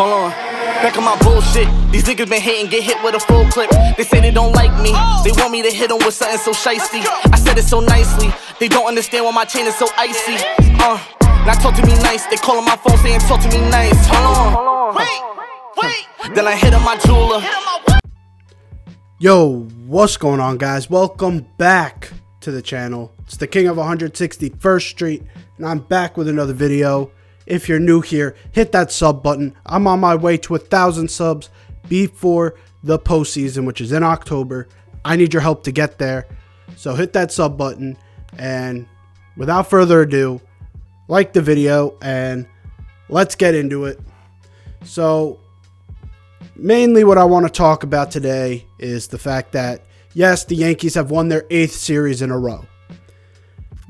Hold on. Back on my bullshit. These niggas been hating, get hit with a full clip. They say they don't like me. They want me to hit them with something so shiesty. I said it so nicely. They don't understand why my chain is so icy. Now talk to me nice. They calling my phone saying talk to me nice. Hold on. Wait. Then I hit on my jeweler. Yo, what's going on, guys? Welcome back to the channel. It's the King of 161st Street, and I'm back with another video. If you're new here, hit that sub button. I'm on my way to 1,000 subs before the postseason, which is in October. I need your help to get there. So hit that sub button, and without further ado, like the video, and let's get into it. So mainly what I want to talk about today is the fact that, yes, the Yankees have won their 8th series in a row.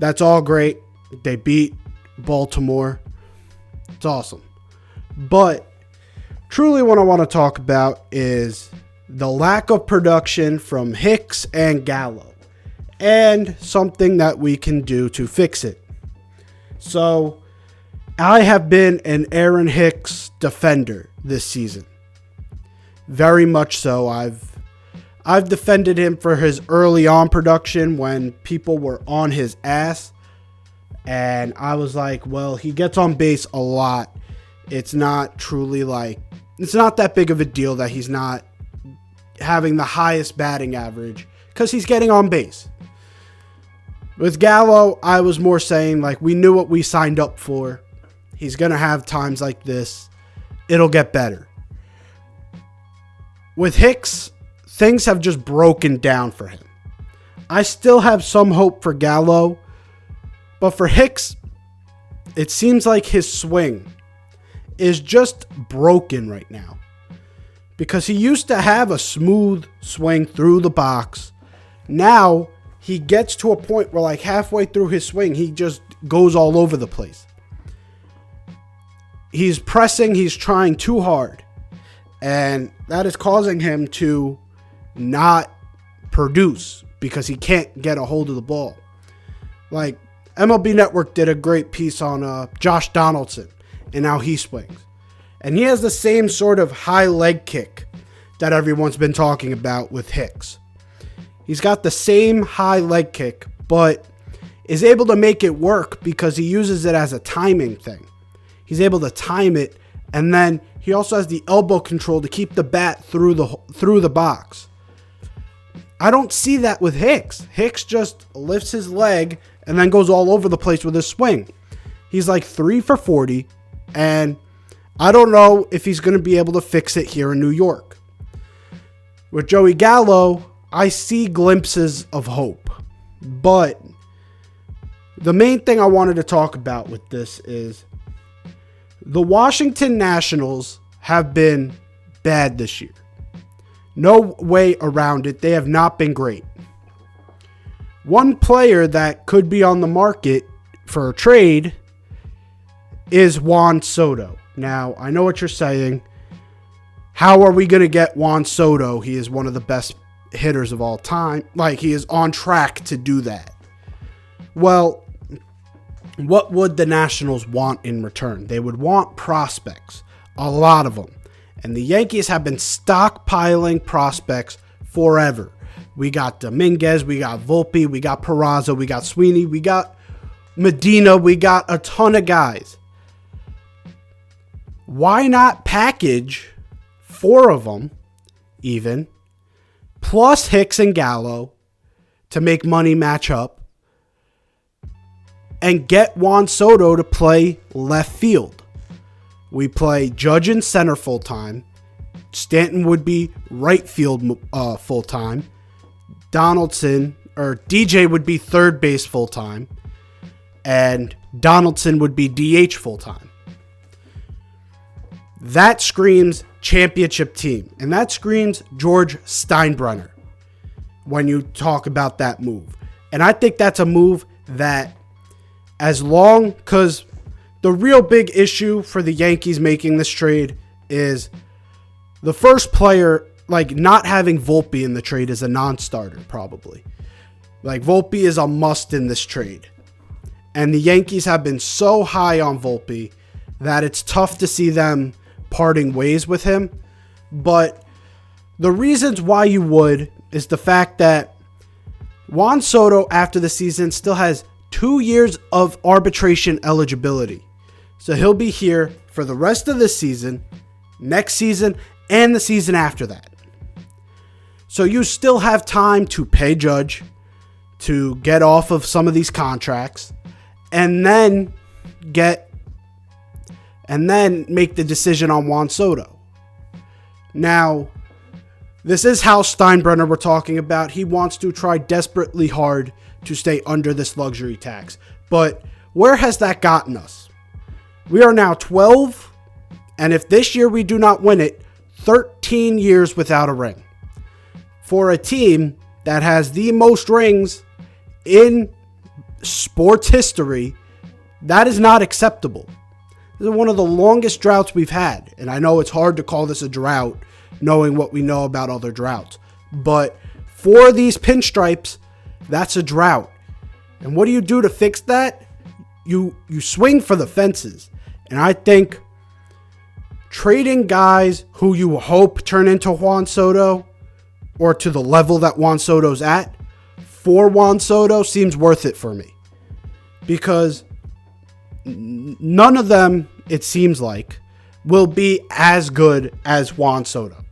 That's all great. They beat Baltimore. It's awesome. But truly what I want to talk about is the lack of production from Hicks and Gallo and something that we can do to fix it. So I have been an Aaron Hicks defender this season. Very much so. I've defended him for his early on production when people were on his ass. And I was like, well, he gets on base a lot. It's not truly like, it's not that big of a deal that he's not having the highest batting average because he's getting on base. With Gallo, I was more saying, like, we knew what we signed up for. He's going to have times like this. It'll get better. With Hicks, things have just broken down for him. I still have some hope for Gallo, but for Hicks, it seems like his swing is just broken right now. Because he used to have a smooth swing through the box. Now, he gets to a point where, like, halfway through his swing, he just goes all over the place. He's pressing, he's trying too hard. And that is causing him to not produce because he can't get a hold of the ball. Like, MLB Network did a great piece on Josh Donaldson and how he swings. And he has the same sort of high leg kick that everyone's been talking about with Hicks. He's got the same high leg kick, but is able to make it work because he uses it as a timing thing. He's able to time it, and then he also has the elbow control to keep the bat through the box. I don't see that with Hicks. Hicks just lifts his leg and then goes all over the place with his swing. He's like 3 for 40, and I don't know if he's going to be able to fix it here in New York. With Joey Gallo, I see glimpses of hope, but the main thing I wanted to talk about with this is the Washington Nationals have been bad this year. No way around it. They have not been great. One player that could be on the market for a trade is Juan Soto. Now, I know what you're saying. How are we going to get Juan Soto? He is one of the best hitters of all time. Like, he is on track to do that. Well, what would the Nationals want in return? They would want prospects, a lot of them. And the Yankees have been stockpiling prospects forever. We got Dominguez, we got Volpe, we got Peraza, we got Sweeney, we got Medina, we got a ton of guys. Why not package 4 of them, even, plus Hicks and Gallo to make money match up, and get Juan Soto to play left field? We play Judge in center full time. Stanton would be right field full time. Donaldson or DJ would be third base full time. And Donaldson would be DH full time. That screams championship team. And that screams George Steinbrenner when you talk about that move. And I think that's a move that, as long, because the real big issue for the Yankees making this trade is the first player, like, not having Volpe in the trade is a non-starter, probably. Like, Volpe is a must in this trade. And the Yankees have been so high on Volpe that it's tough to see them parting ways with him. But the reasons why you would is the fact that Juan Soto, after the season, still has 2 years of arbitration eligibility. So he'll be here for the rest of this season, next season, and the season after that. So you still have time to pay Judge, to get off of some of these contracts, and then make the decision on Juan Soto. Now, this is Hal Steinbrenner we're talking about. He wants to try desperately hard to stay under this luxury tax. But where has that gotten us? We are now 12, and if this year we do not win it, 13 years without a ring. For a team that has the most rings in sports history, that is not acceptable. This is one of the longest droughts we've had. And I know it's hard to call this a drought, knowing what we know about other droughts. But for these pinstripes, that's a drought. And what do you do to fix that? You swing for the fences. And I think trading guys who you hope turn into Juan Soto, or to the level that Juan Soto's at, for Juan Soto seems worth it for me. Because none of them, it seems like, will be as good as Juan Soto.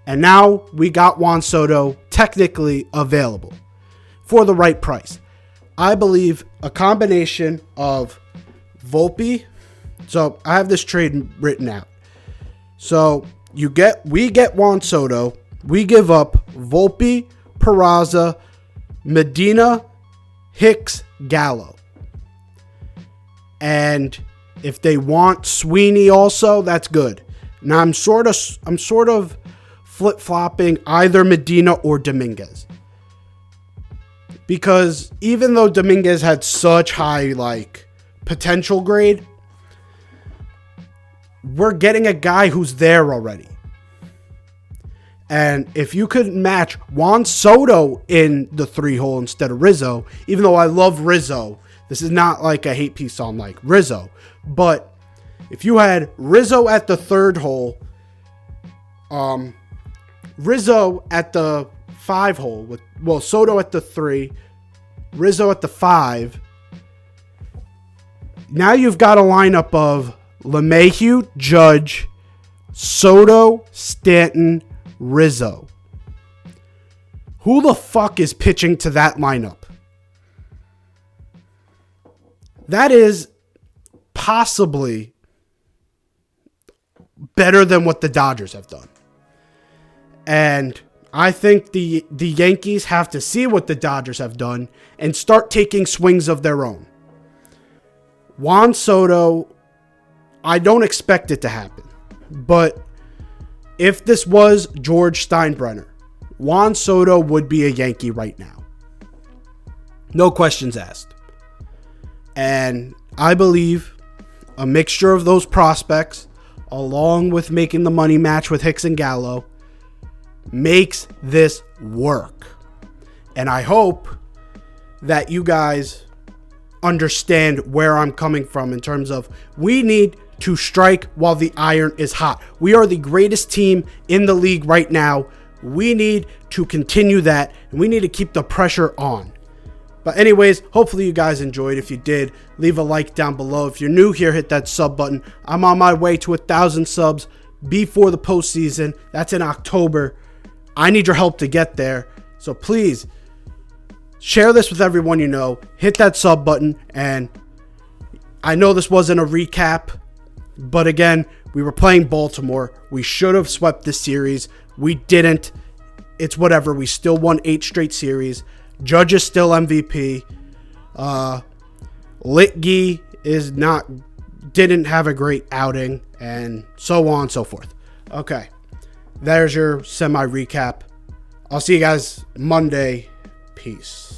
And now we got Juan Soto technically available for the right price. I believe a combination of Volpe. So I have this trade written out. So we get Juan Soto. We give up Volpe, Peraza, Medina, Hicks, Gallo. And if they want Sweeney also, that's good. Now I'm sort of flip-flopping either Medina or Dominguez. Because even though Dominguez had such high potential grade, we're getting a guy who's there already. And if you could match Juan Soto in the 3-hole instead of Rizzo, even though I love Rizzo, this is not like a hate piece on Rizzo, but if you had Rizzo at the 3rd hole, Rizzo at the 5-hole, Soto at the 3, Rizzo at the 5, now you've got a lineup of LeMahieu, Judge, Soto, Stanton, Rizzo. Who the fuck is pitching to that lineup? That is possibly better than what the Dodgers have done. And I think the Yankees have to see what the Dodgers have done and start taking swings of their own. Juan Soto, I don't expect it to happen. But if this was George Steinbrenner, Juan Soto would be a Yankee right now. No questions asked. And I believe a mixture of those prospects, along with making the money match with Hicks and Gallo, makes this work. And I hope that you guys understand where I'm coming from in terms of we need to strike while the iron is hot. We are the greatest team in the league right now. We need to continue that, and we need to keep the pressure on. But anyways, hopefully you guys enjoyed. If you did, leave a like down below. If you're new here, hit that sub button. I'm on my way to 1,000 subs before the postseason. That's in October. I need your help to get there. So please share this with everyone you know. Hit that sub button. And I know this wasn't a recap, but again, we were playing Baltimore. We should have swept this series. We didn't. It's whatever. We still won 8 straight series. Judge is still MVP. Litke didn't have a great outing, and so on and so forth. Okay, there's your semi recap. I'll see you guys Monday. Peace.